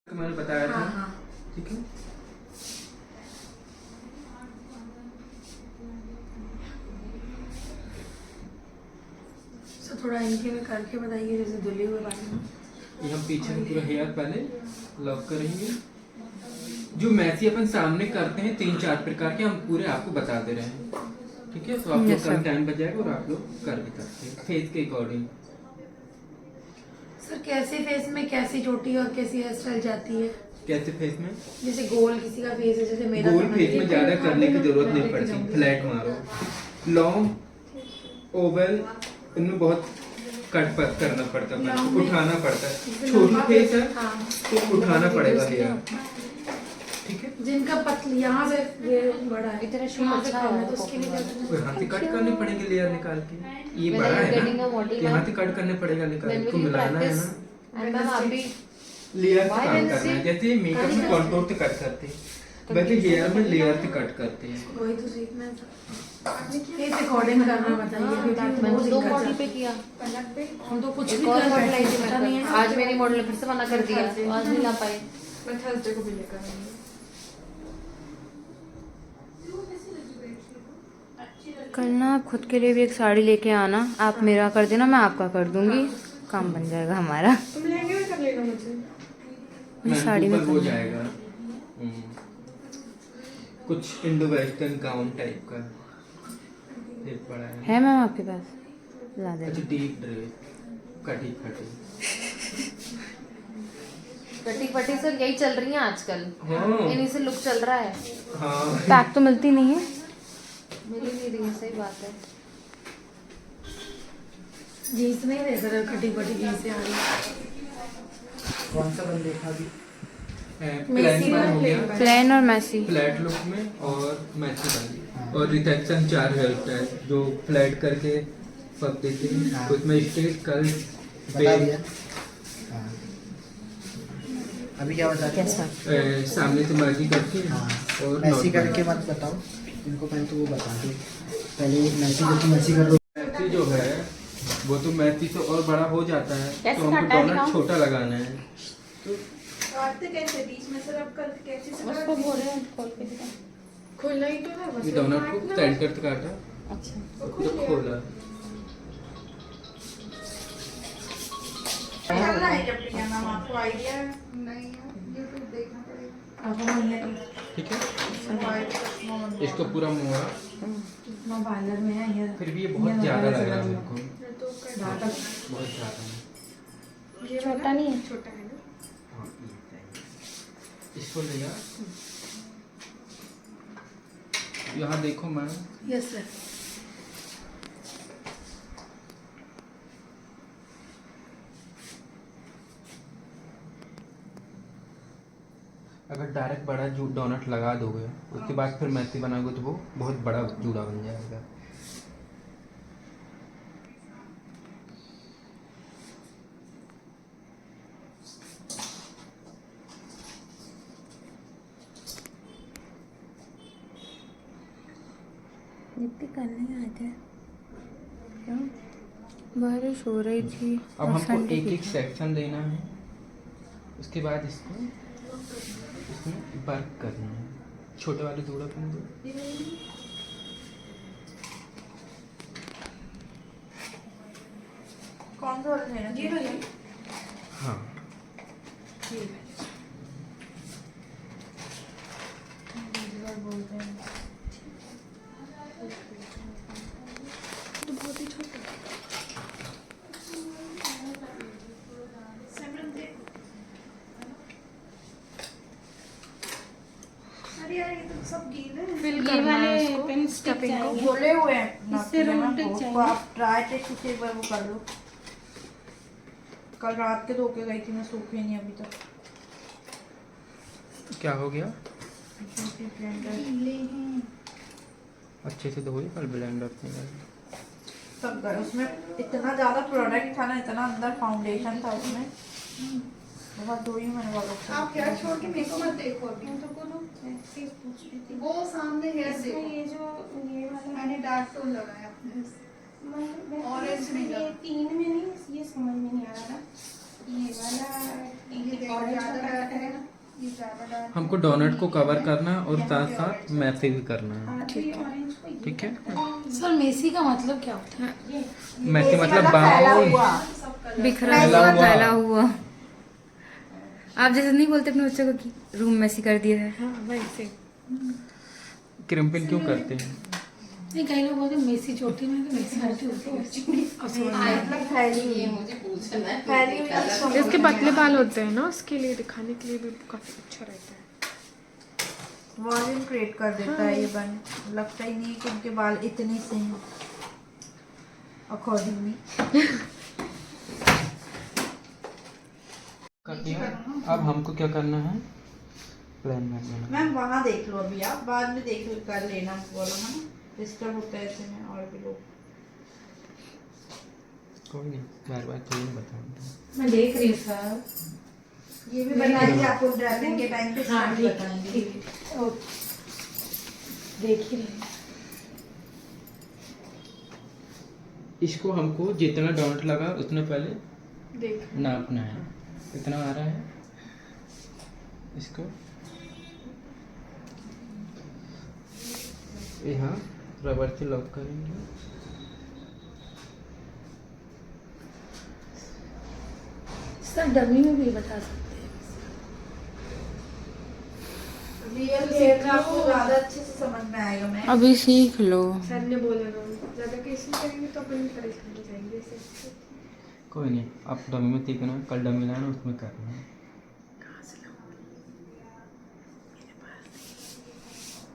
मैंने बताया था। हाँ। ठीक है, सो थोड़ा इनके में करके बताइए, जैसे धुले हुए बाल में। ये हम पीछे में पूरा हेयर पहले लॉक करेंगे। जो मैसी अपन सामने करते हैं 3-4 प्रकार के, हम पूरे आपको बता दे रहे हैं। ठीक है, तो आप लोग कम टाइम बच जाएगा और आप लोग कर भी सकते हैं फेस के अकॉर्डिंग। सर कैसे फेस में कैसी चोटी और कैसी हेयर स्टाइल जाती है? कैसे फेस में? जैसे गोल किसी का फेस है, जैसे मेरा गोल फेस में ज्यादा करने की जरूरत नहीं पड़ती, फ्लैट मारो। लॉन्ग ओवल इनमें बहुत कट करना पड़ता है, उठाना पड़ता है। छोटी फेस है तो उठाना पड़ेगा हेयर। ठीक है, जिनका पतली यहाँ से ये बड़ा है, इतना यहाँ से कम है, तो उसके लिए क्या करना है? यहाँ से कट करने पड़ेंगे लेयर निकाल के। ये बड़ा है ना, यहाँ से कट करने पड़ेगा निकाल के, मिलाना है ना। लेयर से काम करना है, जैसे मेकअप में कॉन्टूर से कट करते हैं वैसे हेयर में लेयर से कट करते हैं। वही तो सीखना है, फेस अकॉर्डिंग करना बताइए। मैंने 2 मॉडल पे किया, हम तो कुछ भी और कर मॉडल आई पता नहीं थी। है। आज मेरी मॉडल ने फिर से मना कर दिया, तो आज नहीं ला पाए। मैं थर्सडे को भी लेकर आऊंगी। कल ना आप खुद के लिए भी एक साड़ी लेके आना, आप मेरा कर देना, मैं आपका कर दूंगी, काम बन जाएगा हमारा। तुम लहंगे में कर लेना मुझे। मुझे साड़ी में हो जाएगा। कुछ इंडो वेस्टर्न गाउन टाइप का एक बड़ा है मैम आपके पास, ला देना। अच्छा, डीप ड्रेस कटी फटी। कटी फटी सर यही चल रही है आजकल, हाँ। इन्हीं से लुक चल रहा है। हाँ, पैक तो मिलती नहीं है, मिल ही नहीं रही है, सही बात है। जीन्स नहीं देख रहे, कटी फटी जीन्स आ रही है। कौन सा बन देखा अभी? प्लेन हो गया, प्लेन और मैसी, फ्लैट लुक में और मैची वाली, और रिसेप्शन 4 हेयर स्टाइल जो फ्लैट करके पक देते हैं, उसमें स्टेज कर्ल बता दिया। हाँ। अभी क्या बता रहे कैसा? सामने से मर्जी करके हाँ, और मैसी करके मत बताओ इनको, पहले तो वो बता दो। पहले मैसी करके मैसी कर दो। मैची जो है वो तो मैची से और बड़ा हो जाता है, तो हमको डोनट छोटा लगाना है। कैसे बीच में से रब कर कैसे से उसको बोल रहे हैं खोल के दिखा। खोलना ही तो है बस। ये डोनट को सेंटर तक काटा अच्छा, और फिर खोला। करना है जब क्या नाम आपको आइडिया नहीं है, यूट्यूब देखना पड़ेगा। ठीक है, इसको पूरा मोड़ा, पार्लर में है ये, फिर भी ये बहुत ज्यादा लग रहा है मेरे को, तो बहुत ज्यादा। ये छोटा नहीं है, छोटा है ना। हाँ, इसको लिया, यहाँ देखो मैम, यस सर। अगर डायरेक्ट बड़ा डोनट लगा दोगे उसके बाद फिर मैसी बनाओगे तो वो बहुत बड़ा जूड़ा बन जाएगा। इतनी कल नहीं आए थे क्यों? बारिश हो रही थी। अब हमको एक एक सेक्शन देना है, उसके बाद इसको इसमें वर्क करना है। छोटे वाले जूड़ा पहन दो। कौन सा वाला लेना? ये वाला। हाँ, बोलते हैं तो बहुत ही छोटा। अरे यार ये तो सब गीले हैं। फिल ये करना वाले है उसको, पेन स्टिक स्टफिंग को। चाहिए। बोले हुए हैं इससे रोमांटिक तो चाहिए। आप ट्राई टेस्ट से एक बार वो कर लो। कल रात के धो के गई थी मैं, सूखी नहीं अभी तक। क्या हो गया? गीले हैं अच्छे से धोए, कल ब्लेंडर से सब गए उसमें। इतना ज्यादा प्रोडक्ट था ना, इतना अंदर फाउंडेशन था उसमें, बहुत धोई मैंने बहुत। आप हेयर छोड़ के मेरे को मत देखो अभी तो करो। ऐसे पूछ रही थी वो सामने हेयर देखो, ये जो ये वाला मैंने डार्क टोन लगाया अपने ऑरेंज में, ये 3 में नहीं, ये समझ में नहीं आ रहा था। ये वाला ये और ज्यादा है ना, हमको डोनट को कवर करना और साथ साथ मैसे भी करना है। ठीक है। सर मेसी का मतलब क्या होता है? मैसे मतलब फैला बाउल हुआ। बिखरा हुआ, फैला हुआ। आप जैसे नहीं बोलते अपने बच्चों को कि रूम मैसी कर दिया है। हाँ वैसे। क्रिम्पिंग क्यों करते हैं? नहीं, कई लोग बोलते हैं मेसी चोटी में, तो मेसी आंटी होती है। मतलब फैली हुई इसको इसके पतले बाल होते हैं ना, उसके लिए दिखाने के लिए भी काफी अच्छा रहता है। वॉल्यूम क्रिएट कर देता है ये बन। लगता ही नहीं कि उनके बाल इतने से हैं अकॉर्डिंगली। कर दिया। अब हमको क्या करना है? प्लान में करना है। मैम वहाँ देख लो अभी, आप बाद में देख कर लेना बोलो है ना, डिस्टर्ब होता है ऐसे में और भी लोग। कोई नहीं, बार बार कोई नहीं बताऊंगा। मैं देख रही हूँ सर। ये भी बताएंगे आपको ड्राइविंग के टाइम पे हाँ स्टार्ट ठीक बताएंगे। ठीक। ओके, देख ही रही हूँ। इसको हमको जितना डॉट लगा उतना पहले देख नापना है। कितना आ रहा है इसको यहाँ रबर से लॉक करेंगे। सर डमी में भी बता सकते हैं। रियल हेयर का आपको ज़्यादा अच्छे से समझ में आएगा। मैं अभी सीख लो। सर ने बोला ना, ज्यादा केस करेंगे तो अपन परेशान हो जाएंगे इससे। कोई नहीं, आप डमी में सीखना, कल डमी लाना उसमें करना है।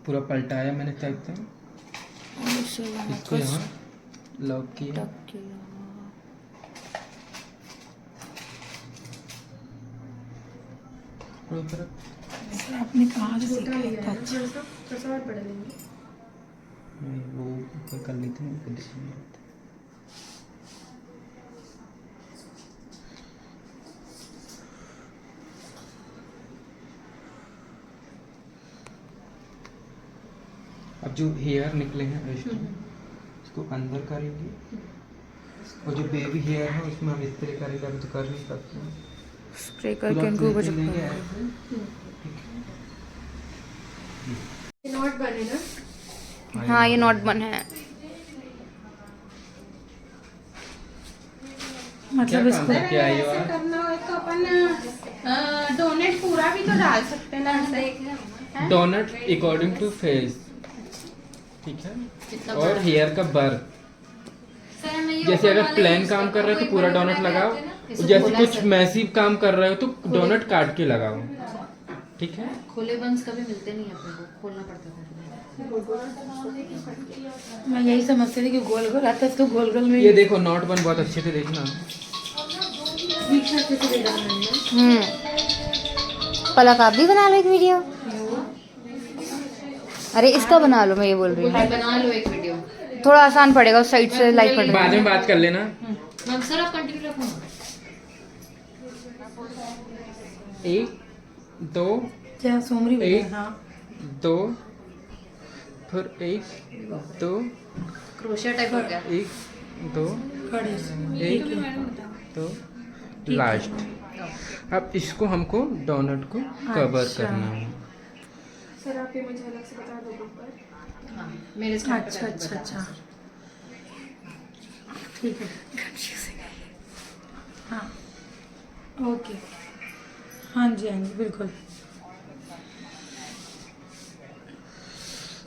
पूरा पलटाया मैंने तब तक, इसको यहाँ लॉक किया। पूरी तरफ सर आपने कहाँ से सीखा है? थोड़ा सा और बढ़ा देंगे। नहीं, वो ऊपर कर लेते हैं, ऊपर दिख नहीं रहता। अब जो हेयर निकले हैं इसको अंदर करेंगे, और जो बेबी हेयर है उसमें हम स्प्रे करेंगे। अभी तो कर नहीं सकते हैं, स्प्रे करके इनको ऊपर लेंगे चिपका ऐसे। ये नॉट बने ना। हाँ, ये नॉट बन है। मतलब क्या इसको काम करके आई हो आप? करना हो तो अपन डोनेट पूरा भी तो डाल सकते हैं ना ऐसे। डोनट अकॉर्डिंग टू फेस, ठीक है, और हेयर का बर्थ। जैसे अगर प्लेन काम कर रहे हो तो पूरा डोनट लगाओ, जैसे कुछ मैसिव काम कर रहे हो तो डोनट काट के लगाओ। ठीक है। खुले बंस कभी मिलते नहीं अपने को, खोलना पड़ता था। मैं यही समझती थी कि गोल गोल आता है तो गोल गोल में ये देखो नॉट बन बहुत अच्छे से देखना। पलक आप भी बना लो एक वीडियो। अरे इसका बना लो, मैं ये बोल रही हूँ। बना लो एक वीडियो। थोड़ा आसान पड़ेगा, उस साइड से लाइट पड़ बाद में बात कर लेना। मैम सर आप कंटिन्यू रखो। 1 2 क्या सोमरी बोल रही है? एक। हाँ 2 फिर 1 2 क्रोशिया टाइप हो गया। 1 2 खड़े से। 1 2 लास्ट। अब इसको हमको डोनट को कवर करना है। सर आप ये मुझे अलग से बता दो ऊपर। हाँ मेरे स्टार्ट अच्छा अच्छा अच्छा ठीक है। हाँ ओके। हाँ जी हाँ जी बिल्कुल,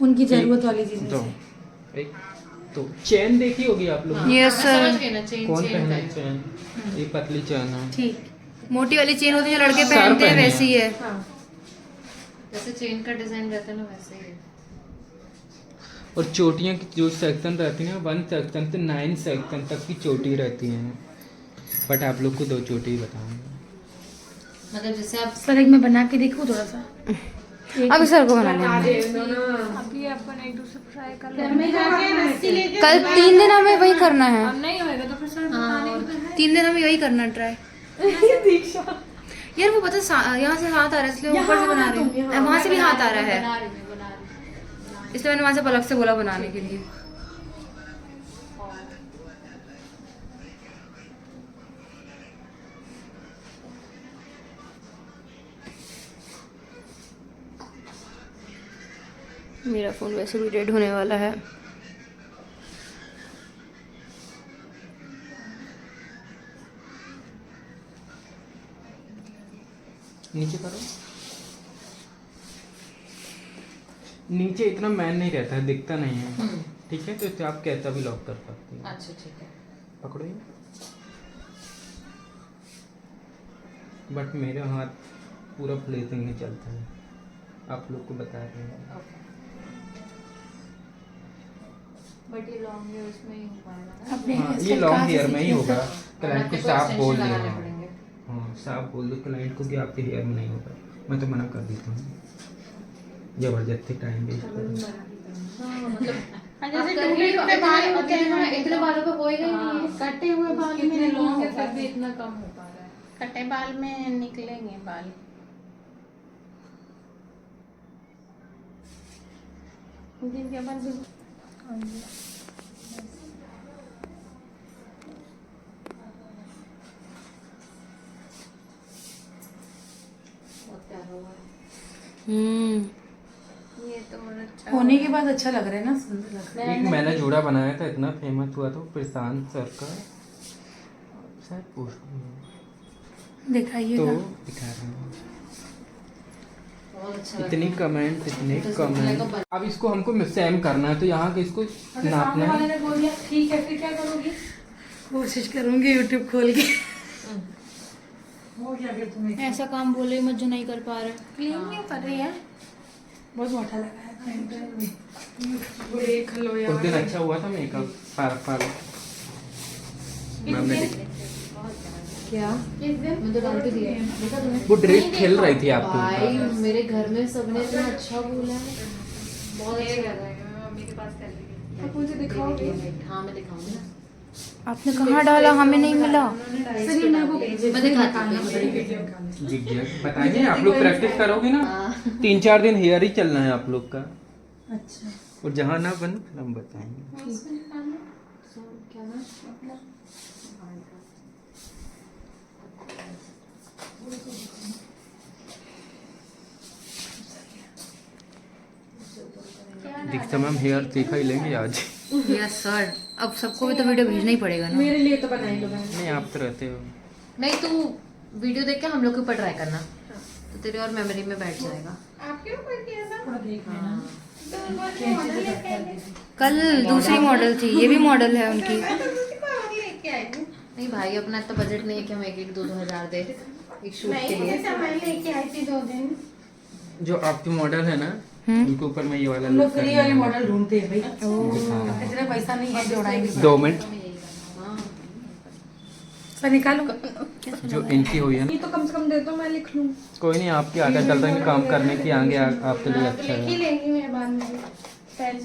उनकी जरूरत वाली चीजें दो से। 1 2 चेन देखी होगी आप लोग। Yes sir. समझ गए ना, चेन कौन चेन पहने टाइप। चेन? ये पतली चेन है। ठीक। मोटी वाली चेन होती है जो लड़के सर पहनते हैं, पहने वैसी है। हाँ जैसे चेन का डिजाइन रहता है ना वैसे ही है। और चोटियाँ की जो सेक्शन रहती हैं 1 सेक्शन से 9 सेक्शन तक की चोटी रहती हैं, बट आप लोग को 2 चोटी बताऊंगा। मतलब जैसे आप सर एक मैं बना के देखूँ थोड़ा सा। अभी सर को बनाना है। अभी अपन एक दूसरे को ट्राई कर घर में जाके रस्सी लेके कल 3 दिन हमें वही करना है। नहीं होएगा तो फिर सर बताने को तो है। 3 दिन हमें यही करना है ट्राई। यार वो पता यहाँ से हाथ आ रहा है इसलिए ऊपर से बना रही हूँ। वहाँ से भी हाथ आ रहा है बना रही हूँ। इसलिए मैंने वहाँ से पलक से बोला बनाने के लिए। मेरा फ़ोन वैसे भी डेड होने वाला है। नीचे करो। नीचे इतना मैन नहीं रहता है, दिखता नहीं है। ठीक है, तो इसे आप कैसा भी लॉक कर सकते हैं। अच्छा ठीक है। पकड़ो ये। बट मेरे हाथ पूरा फ्लेजिंग में चलता है, आप लोग को बता रहे हैं। बट ये लॉन्ग है, उसमें ही हो पाएगा अपने हाँ, hair ये style लॉन्ग कहाँ से हेयर में ही सीखी होगा। है क्लाइंट को साफ बोल दो। हाँ, साफ बोल दो क्लाइंट को कि आपके हेयर में नहीं होगा। मैं तो मना कर देता हूँ, जबरदस्ती टाइम वेस्ट करो। जैसे टूटे टूटे बाल होते हैं, इतने बालों का होएगा ही नहीं है। कटे हुए बाल में कितने नहीं लॉन्ग है होता फिर भी है। इतना कम हो पा रहा है। कटे बाल में निकलेंगे बाल। जिनके पास ये तो मुझे अच्छा होने के बाद अच्छा लग रहा है ना, सुंदर लग रहा एक मैंने जूड़ा बनाया था, इतना फेमस हुआ था प्रशांत सर का, शायद पोस्ट में है। है। दिखाइएगा। तो दिखा रहे हैं। इतनी कमेंट, इतने कमेंट। अब इसको हमको सेम करना है, तो यहाँ के इसको नापना है। ने बोल दिया ठीक है, फिर क्या करोगी? कोशिश करूंगी यूट्यूब खोल के। हो गया फिर तुम्हें। ऐसा काम बोले मत जो नहीं कर पा रहे। क्लीन नहीं कर रही है, बहुत मोटा लगा है। देख लो उस दिन अच्छा हुआ था मेकअप। पार मैम ने क्या? मैं तो डाल के दिया। देखा तुमने? वो ड्रेस खेल रही थी आपको। भाई मेरे घर में सबने इतना अच्छा बोला है, बहुत अच्छा लगा है। मैं मम्मी के पास कर ली। आप मुझे दिखाओगे? हाँ मैं दिखाऊंगी ना। आपने कहाँ डाला? हमें नहीं मिला। मैं दिखाती हूँ। बताइए, आप लोग प्रैक्टिस करोगे ना, 3-4 दिन हेयर ही चलना है आप लोग का। अच्छा, और जहाँ ना बने फिर हम बताएंगे। क्या ना? दीक्षा मैम हेयर सीखा ही लेंगे आज। यस सर, अब सबको भी तो वीडियो भेजना ही पड़ेगा ना। मेरे लिए तो बनाई लो। नहीं, आप तो रहते हो। नहीं, तू वीडियो देख के हम लोग के ऊपर ट्राई करना, तो तेरे और मेमोरी में बैठ जाएगा। आपके ऊपर किया था। थोड़ा देख लेना। तो मॉडल लेके आई थी। कल दूसरी मॉडल थी, ये भी मॉडल है उनकी। मैं तो दूसरी और लेके आई थी। नहीं भाई, अपना इतना बजट नहीं है कि हम 1-2 हज़ार दे एक शूट के नहीं, लिए। जैसे मैं लेके आई थी 2 दिन। जो आपकी मॉडल है ना, उनके ऊपर मैं ये वाला हम लोग look फ्री करने वाले वाला मॉडल ढूंढते हैं भाई। हूँ। इतने पैसा नहीं है जोड़ाएंगे। 2 मिनट। सर निकालो। जो इनकी हुई है ना, ये तो कम से कम दे दो, मैं लिख लूँ। कोई नहीं, आपकी आदत चल रही है काम करने की, आगे आपके लिए तो अच्छा लिख ही है। लेंगी मैं बाद में पेन।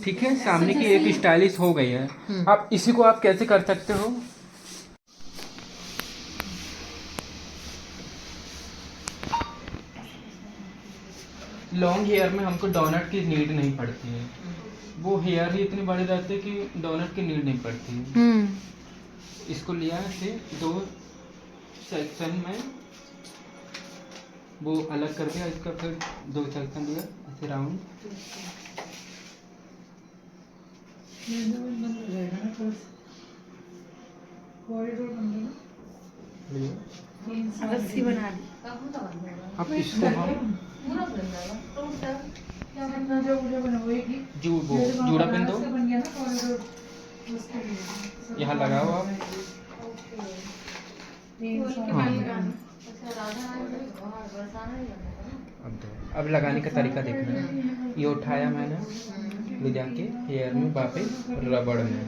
ठीक है, सामने की एक स्टाइलिश हो गई है। आप इसी को आप कैसे कर सकते हो? लॉन्ग हेयर में हमको डोनट की नीड नहीं पड़ती है, वो हेयर ही इतने बड़े रहते हैं कि डोनट की नीड नहीं पड़ती है। इसको लिया ऐसे 2 सेक्शन में, वो अलग कर दिया, इसका फिर 2 सेक्शन लिया ऐसे राउंड। रस्सी बना दी। अब इसको हम जूड़ा पहन दो, यहाँ लगाओ आप। हाँ। अब लगाने का तरीका देखना है। ये उठाया मैंने, ले जाके हेयर में वापस रबड़ में,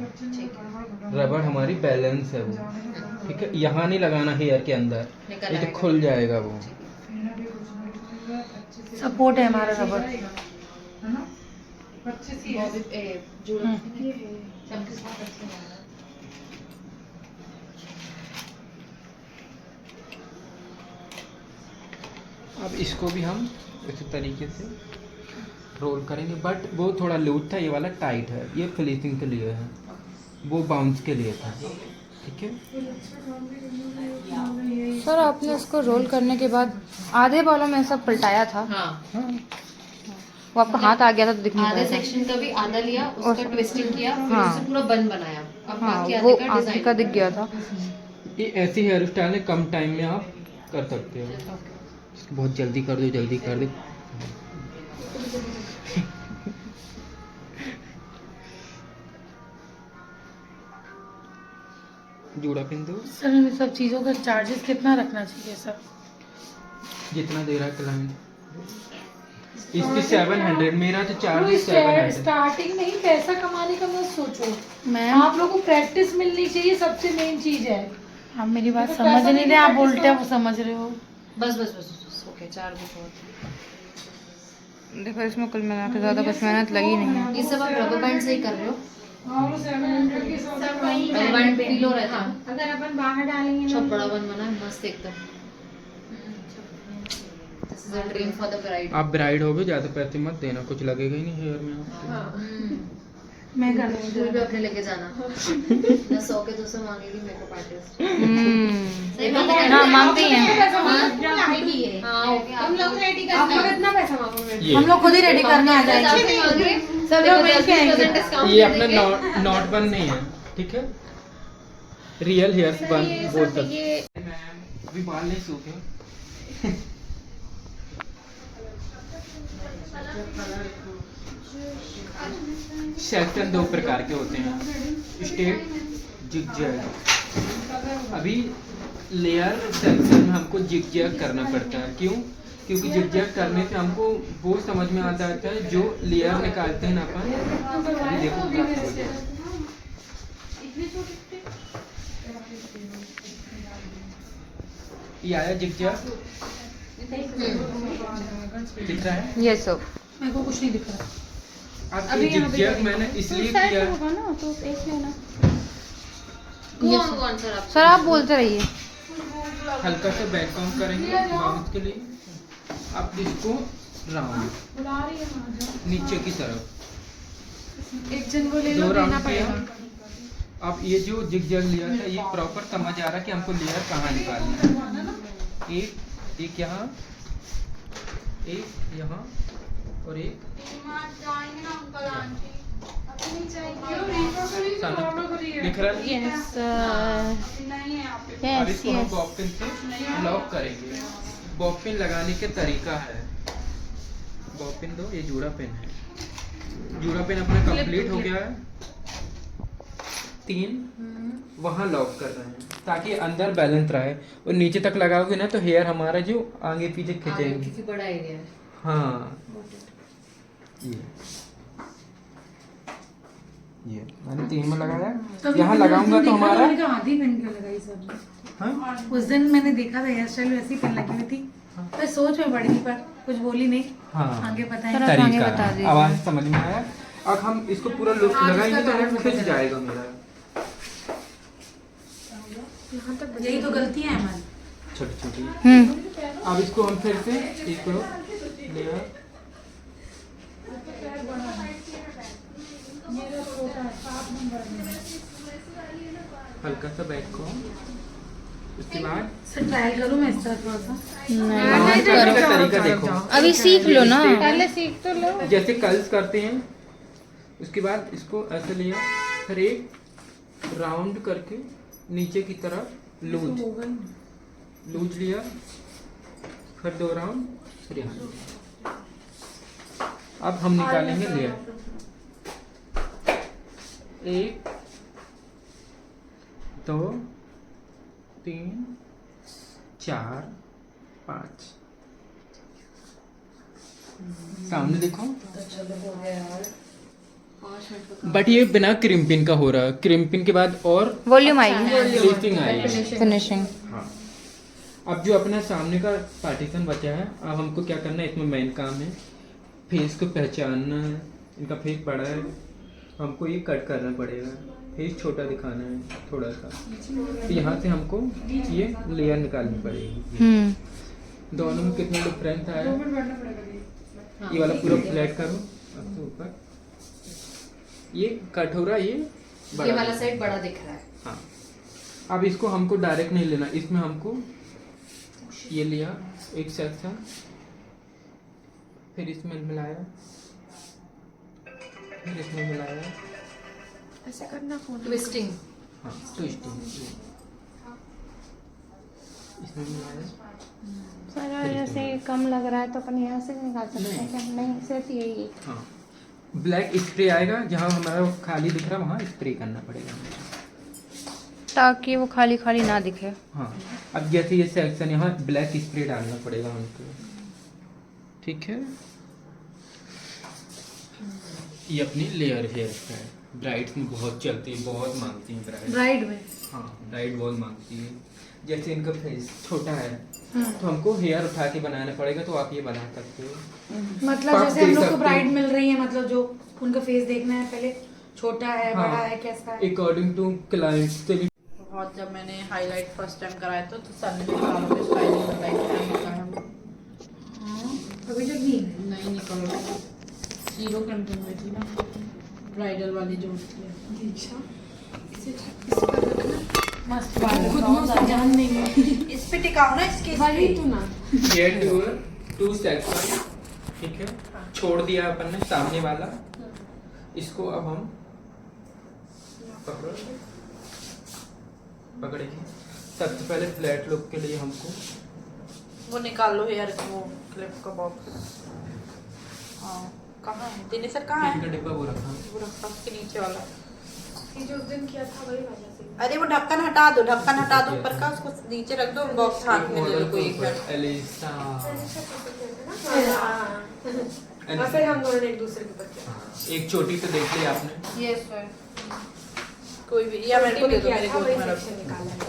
रबड़ हमारी बैलेंस है वो, ठीक है। यहाँ नहीं लगाना हेयर के अंदर, ये तो खुल जाएगा वो। सपोर्ट है हमारा रबर। अब इसको भी हम इसी तरीके से रोल करेंगे, बट वो थोड़ा लूज था, ये वाला टाइट है। ये फिनिशिंग के लिए है, वो बाउंस के लिए था। ठीक है। सर आपने उसको रोल करने के बाद आधे बालों में ऐसा पलटाया था। हाँ, वो आपका हाथ आ गया था तो दिख नहीं आधे पाया था। सेक्शन का भी आधा लिया, उसका ट्विस्टिंग किया, फिर हाँ। उसे पूरा बन बनाया। अब हाँ, बाकी वो आधे का आंखें का डिजाइन दिख गया था। ये ऐसी हेयर स्टाइल है, कम टाइम में आप कर सकते हो। बहुत जल्दी कर दो, जल्दी कर दो। जूड़ा पिन दो। सर इन सब चीज़ों का चार्जेस कितना रखना चाहिए सर? जितना दे रहा है क्लाइंट। इसकी 700, मेरा तो चार्ज 700। स्टार्टिंग में ही पैसा कमाने का मत सोचो मैम आप लोगों को प्रैक्टिस मिलनी चाहिए, सबसे मेन चीज है। आप मेरी बात अगर समझ पैसा नहीं रहे, आप practice उल्टा करो। वो समझ रहे हो। बस बस बस बस ओके, 4 बुक बहुत। देखो इसमें कुल मिला के ज़्यादा कुछ मेहनत लगी नहीं है। ये सब आप रबर बैंड से ही कर रहे हो? और 700 के साथ रबर बैंड फील हो रहा है। अगर अपन बाहर डालेंगे ना सब बड़ा बन बना है, मस्त एकदम। This is a dream for the bride. आप ब्राइड हो गए, ज़्यादा पैसे मत देना, कुछ लगेगा ही नहीं हेयर में आपके। मैं कर दूंगी। स्कूल पे अपने लेके जाना ना, 100 के 200 मांगेगी मेकअप आर्टिस्ट। सही बात है हाँ मांगते ही हैं। हाँ ओके, हम लोग रेडी आप लोग करते कितना पैसा मांगोगे? ये हम लोग खुद ही रेडी करने आ जाएंगे। सब लोग मिल के आएंगे। ये अपना नॉट बन नहीं है, ठीक है। रियल हेयर बन बोल सकते। अभी बाल नहीं सूखे। सेक्शन 2 प्रकार के होते हैं, स्ट्रेट, जिगजैग। अभी लेयर सेक्शन में हमको जिगजैग करना पड़ता है। क्यों? क्योंकि जिगजैग करने से हमको वो समझ में आता है जो लेयर निकालते हैं ना अपन। अभी देखो ये आया जिगजैग, दिख रहा है? ये सब मेरे को कुछ नहीं दिख रहा। अब ये जिगजैग मैंने इसलिए किया है। होगा ना तो देख लेना। कौन सर आप? सर आप बोलते रहिए। हल्का सा बैक काउंट करेंगे माउथ के लिए। अब इसको राउंड नीचे की तरफ एक जन को ले लो, दो देना राउंड किया। पड़ेगा। अब ये जो जिगजैग लिया था, ये प्रॉपर समझ आ रहा है कि हमको लेयर कहाँ निकालना है। एक यहाँ, एक यहाँ और एक दिख रहा है। यस अब इसको हम बॉब पिन से लॉक करेंगे। बॉब पिन लगाने के तरीका है, बॉब पिन दो, ये जूड़ा पिन है। जूड़ा पिन अपना कंप्लीट हो गया है। 3 वहाँ लॉक कर रहे हैं ताकि अंदर बैलेंस रहे, और नीचे तक लगाओगे ना तो हेयर हमारा जो आगे पीछे खींचेंगे। क्योंकि बड़ा एरिया है। हाँ ये मैंने 3 में लगाया। यहाँ लगाऊंगा तो हमारा आधी पहन के लगाई सब। हाँ? उस दिन मैंने देखा था हेयर स्टाइल वैसी पहन लगी हुई थी। मैं सोच में पड़ी थी पर कुछ बोली नहीं। हाँ आगे पता है। तरह आगे बता तरीका दीजिए। आवाज समझ में आया। अब हम इसको पूरा लुक लगाएंगे तो वो खिंच जाएगा मेरा। यही तो गलती है हमारी। छोटी छोटी। अब इसको हम फिर से इसको लेयर हल्का सा बैक को, उसके बाद सर ट्रायल करूँ मैं इस तरह थोड़ा सा? आवाज करने का तरीका देखो। अभी सीख लो ना। पहले सीख तो लो। जैसे कर्ल्स करते हैं, उसके बाद इसको ऐसे लिया, फिर एक राउंड करके नीचे की तरफ लूज लूज लिया, फिर 2 राउंड, फिर यहाँ लिया। अब हम निकालेंगे लेयर। 1 2 3 4 5। सामने देखो। बट ये बिना क्रिम्पिंग का हो रहा है। क्रिम्पिंग के बाद और वॉल्यूम आएगी, फिनिशिंग आएगी। फिनिशिंग। हाँ। अब जो अपना सामने का पार्टीशन बचा है, अब हमको क्या करना है, इसमें मेन काम है फेस को पहचानना है। इनका फेस बड़ा है, हमको ये कट करना पड़ेगा। फेस छोटा दिखाना है थोड़ा सा, तो यहाँ से हमको ये लेयर निकालनी पड़ेगी। दोनों में कितना डिफरेंस आया, ये वाला पूरा फ्लैट करो अब से ऊपर। ये कट हो रहा है, ये वाला साइड बड़ा दिख रहा है। हाँ, अब इसको हमको डायरेक्ट नहीं लेना, इसमें हमको ये लिया एक सेक्शन, फिर इसमें मिलाया, फिर इसमें मिलाया, ऐसे करना फोन ट्विस्टिंग। हाँ ट्विस्टिंग, इसमें मिलाया। सर जैसे कम लग रहा है तो अपन यहाँ से निकाल सकते हैं क्या? नहीं सिर्फ यही है। हाँ ब्लैक स्प्रे आएगा, जहाँ हमारा खाली दिख रहा है वहाँ स्प्रे करना पड़ेगा, ताकि वो खाली खाली ना दिखे। हाँ अब जैसे ये सेक्शन यहाँ ब्लैक स्प्रे डालना पड़ेगा हमको, ठीक है। ये अपनी लेयर हेयर है, ब्राइड्स में बहुत चलती है, बहुत मांगती है ब्राइड। ब्राइड में हाँ ब्राइड बहुत मांगती है। जैसे इनका फेस छोटा है तो हमको हेयर उठा के बनाना पड़ेगा, तो आप ये बना सकते हो। मतलब आप जैसे हम देख लोग को सकते ब्राइड हो। मिल रही है, मतलब जो उनका फेस देखना है पहले, छोटा है हाँ, बड़ा है कैसा है। अकॉर्डिंग टू क्लाइंट से भी। बहुत जब मैंने हाईलाइट फर्स्ट टाइम कराया तो सर ने मेरे बालों पे स्टाइलिंग बताई थी, बताया वो अभी तक नहीं नहीं निकल रहा, 0 कंटेंट में थी ना ब्राइडल वाली जो होती है। दीक्षा मस्त खुद में उसका जान नहीं है। इस पे टिकाओ ना, इसके वही तो ना। Get your 2 सेक्शन, ठीक है। छोड़ दिया अपन ने सामने वाला, इसको अब हम पकड़ेंगे। सबसे पहले फ्लैट लुक के लिए हमको वो निकाल लो हेयर वो क्लिप का बॉक्स। हाँ कहाँ है दिनेश सर, कहाँ किसी है? का डिब्बा वो रखा। वो रखा उसके नीचे वाला। ये जो उस दिन किया था वही वाला से। अरे वो ढक्कन हटा दो, ढक्कन हटा दो ऊपर का, उसको नीचे रख दो, बॉक्स हाथ में ले लो कोई एक बार। एलिसा। और फिर हम दोनों ने एक दूसरे के ऊपर किया। एक छोटी तो देख ली आपने। Yes sir. कोई भी या मेरे को दे दो, मेरे को वही तुम्हारा सेक्शन निकाला है ना।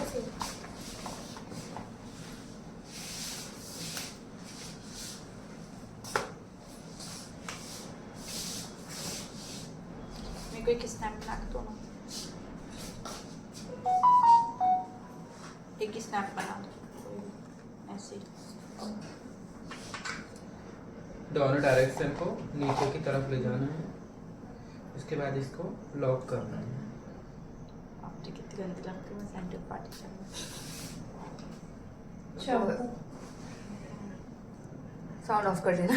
मेरे को एक स्नैप बना दो ना, एक स्नैप बना दो ऐसे ही। दोनों डायरेक्शन को नीचे की तरफ ले जाना है, उसके बाद इसको लॉक करना है। आपने कितनी गंदी लगती है सेंटर पार्टीशन में। साउंड ऑफ कर देना।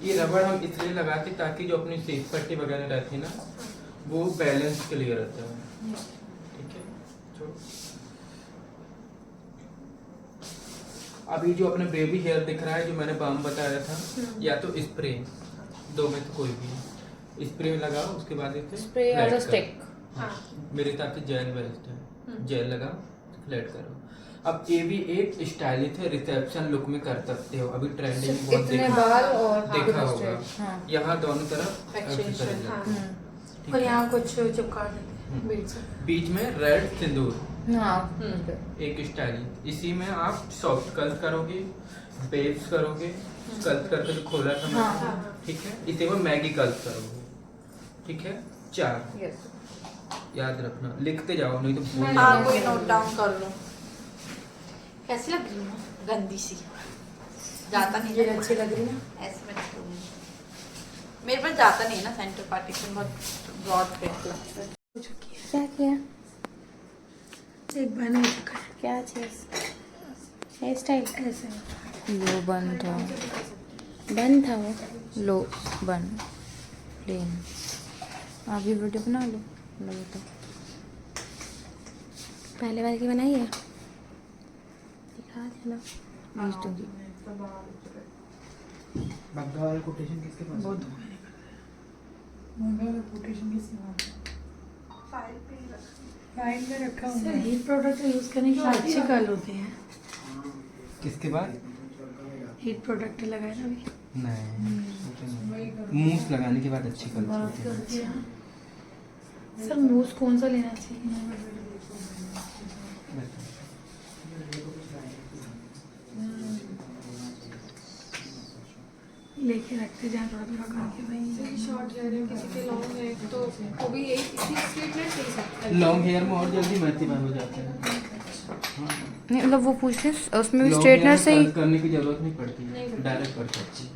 ये रबड़ हम इसलिए लगाते ताकि जो अपनी सीट पट्टी वगैरह रहती है ना, वो बैलेंस क्लियर रहता है, ठीक है। जो अभी जो अपने बेबी हेयर दिख रहा है, जो मैंने बाम बताया था, या तो स्प्रे, दो में तो कोई भी स्प्रे लगाओ, उसके बाद स्प्रे और स्टिक। मेरे हिसाब से जेल बेस्ट है, जेल लगाओ फ्लैट करो। अब ये भी एक स्टाइलिश है, रिसेप्शन लुक में कर सकते हो, अभी ट्रेंडिंग बहुत इतने बाल और देखा होगा। हाँ। यहाँ दोनों तरफ Extension, ठीक और है। यहाँ कुछ चिपका देते हैं बीच से। बीच में रेड सिंदूर, हाँ एक स्टाइलिश। इसी में आप सॉफ्ट कलर करोगे, बेब्स करोगे, कलर करके जो खोला था मैंने, ठीक है। इसी में मैगी कलर करोगे, ठीक है। 4 याद रखना, लिखते जाओ नहीं तो भूल हाँ कोई नोट डाउन कर लो। कैसी लग रही हूँ? गंदी सी, जाता नहीं ये है अच्छी लग रही है। ऐसे में करूँगी। मेरे पास जाता नहीं है ना सेंटर पार्टीशन, बहुत ब्रॉड फेस लगता है। क्या किया? एक बने क्या चीज? हेयर स्टाइल ऐसे लो बन था, बन था वो लो बन प्लेन। आप भी वीडियो बना लो, लगे तो पहले वाले की बनाई है, दिखा देना, भेज दूंगी। बग्गा वाला कोटेशन किसके पास है? फाइल में रखा हुआ है। हीट प्रोडक्ट यूज करने के बाद अच्छे कर्ल होते हैं। किसके बाद हीट प्रोडक्ट लगाए ना अभी। नहीं, मूस लगाने के बाद अच्छी कलर होती है। सर मूस कौन सा लेना चाहिए? लेके रखते जाए थोड़ा थोड़ा करके भाई। शॉर्ट हेयर है, किसी के लॉन्ग है, तो वो भी यही इसी स्ट्रेटनेस ले सकता है। लॉन्ग हेयर में और जल्दी मैचिंग हो जाते हैं। नहीं मतलब वो पूछ रहे उसमें भी Long स्ट्रेटनर hair से ही में करने की जरूरत नहीं पड़ती, डायरेक्ट कर सकती है।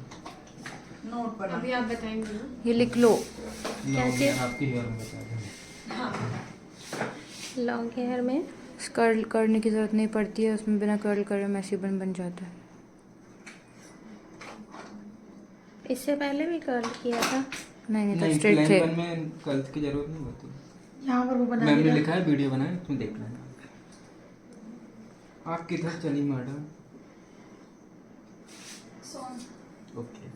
नोट बना। अभी आप बताएंगे ना। ये लिख लो। क्या चीज़ आपकी हेयर में बता दें। लॉन्ग हेयर में कर्ल करने की ज़रूरत नहीं पड़ती है उसमें, बिना कर्ल करे मैसी बन जाता है। इससे पहले भी कर्ल किया था। नहीं तो नहीं, स्ट्रेट थे। प्लेन बन में कर्ल्स की जरूरत नहीं होती। यहाँ पर वो बना मैम ने दिया। लिखा है वीडियो बनाए, तुम देख लेना। आप किधर चली मैडम? ओके।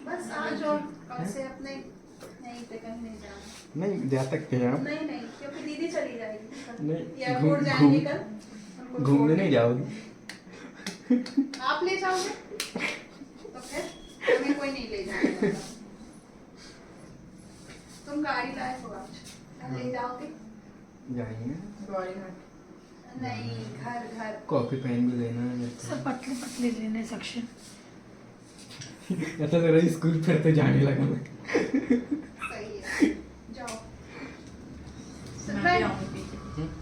बस आज और कल से अपने नहीं पे कहीं नहीं जाना। नहीं जा सकते हैं आप। नहीं नहीं, क्योंकि दीदी चली जाएगी। नहीं, एयरपोर्ट जाएंगे कल, उनको घूमने नहीं जाओगी? आप ले जाओगे तो फिर हमें कोई नहीं ले जाएगा। तुम गाड़ी लाए हो आज, ले जाओगे? जाएंगे। नहीं, घर घर। कॉफी पेन भी लेना है। सब पतले पतले लेने सेक्शन। ऐसा लग रहा है स्कूल फिर तो जाने लगा मैं। सही है, जाओ।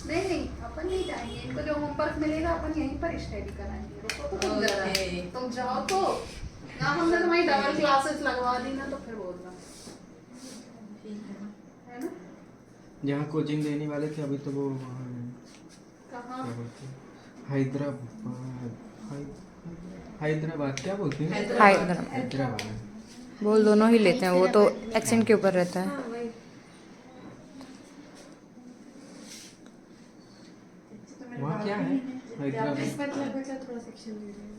नहीं नहीं, अपन नहीं जाएंगे। इनको जो होमवर्क मिलेगा अपन यहीं पर स्टडी कराएंगे। रुको तो तुम जरा, तुम जाओ तो ना, हमने तुम्हारी डबल क्लासेस लगवा दी ना, तो फिर बोलना है ना। जहाँ कोचिंग देने वाले थे अभी तो वो वहाँ है। कहाँ? क्या बोलते हैं? हैदराबाद क्या बोलते हैं? हैदराबाद। बोल दोनों ही लेते हैं, वो तो एक्सेंट के ऊपर रहता है। हाँ वही। वहाँ क्या है? हैदराबाद। इसमें तो बचा थोड़ा सेक्शन दे रहे हैं।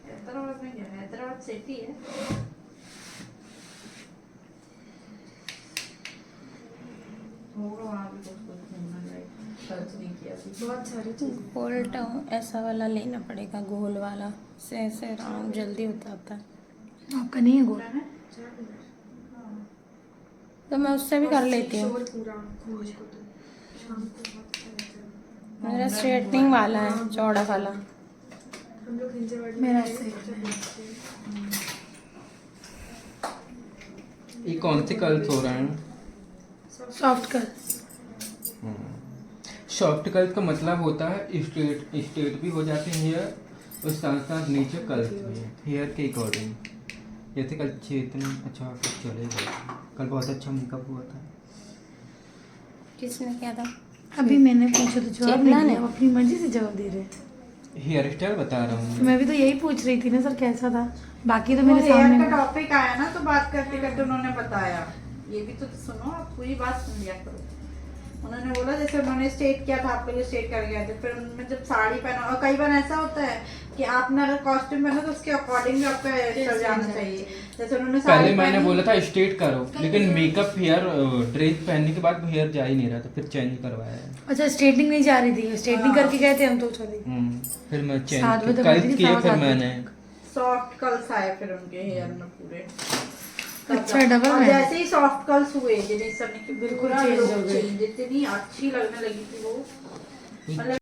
हैदराबाद में क्या है? हैदराबाद सिटी है। होगा वहाँ भी कुछ घूमना जाएगा। सर्च नहीं किया अभी। बहुत सारी चीज़। गोल ऐसा वाला लेना पड़ेगा, गोल वाला से ऐसे राउंड जल्दी होता है। आपका नहीं है गोल? तो मैं उससे भी कर लेती हूँ। शोर पूरा घूमने को तो शाम को बहुत अच्छा रहता है। मेरा स्ट्रेटनिंग वाला है, चौड़ा वाला। हम लोग हिंजेवाड़ी मेरा में सही ये कौन से कर्ल्स हो रहे हैं? सॉफ्ट कर। सॉफ्ट कर्ल्स का मतलब होता है स्ट्रेट भी हो जाते हैं हेयर, और साथ साथ नीचे कर्ल्स भी है हेयर के अकॉर्डिंग। जैसे कल इतना अच्छा चलेगा, कल बहुत अच्छा मेकअप हुआ था। किसने किया था? अभी मैंने पूछा तो जवाब चेतना नहीं ने? दिया, वो अपनी मर्जी से जवाब दे रहे हैं। हेयर स्टाइल बता रहा तो हूँ। मैं भी तो यही पूछ रही थी ना सर, कैसा था। बाकी तो वो मेरे हेयर सामने का टॉपिक आया ना, तो बात करते करते उन्होंने बताया। ये भी तो सुनो, आप पूरी बात सुन लिया करो। उन्होंने बोला जैसे उन्होंने स्टेट किया था, आप लोग स्टेट कर गए थे, फिर उनमें जब साड़ी पहना, और कई बार ऐसा होता है कि आपने अगर कॉस्ट्यूम पहना तो उसके अकॉर्डिंग भी आपका हेयर स्टाइल जाना चाहिए। जैसे उन्होंने पहले साड़ी मैंने पहनी, बोला था स्ट्रेट करो, लेकिन मेकअप हेयर ड्रेस पहनने के बाद हेयर जा ही नहीं रहा था, फिर चेंज करवाया है। अच्छा स्ट्रेटनिंग नहीं जा रही थी, स्ट्रेटनिंग करके गए थे हम तो चले। फिर मैं चेंज 7 बजे कल तक किए, फिर सात मैंने सॉफ्ट कर्ल्स आए फिर उनके हेयर में पूरे। अच्छा डबल और में। जैसे ही सॉफ्ट कर्ल्स हुए, जिन्हें सब बिल्कुल change हो गए। जितनी अच्छी लगने लगी थी वो, मतलब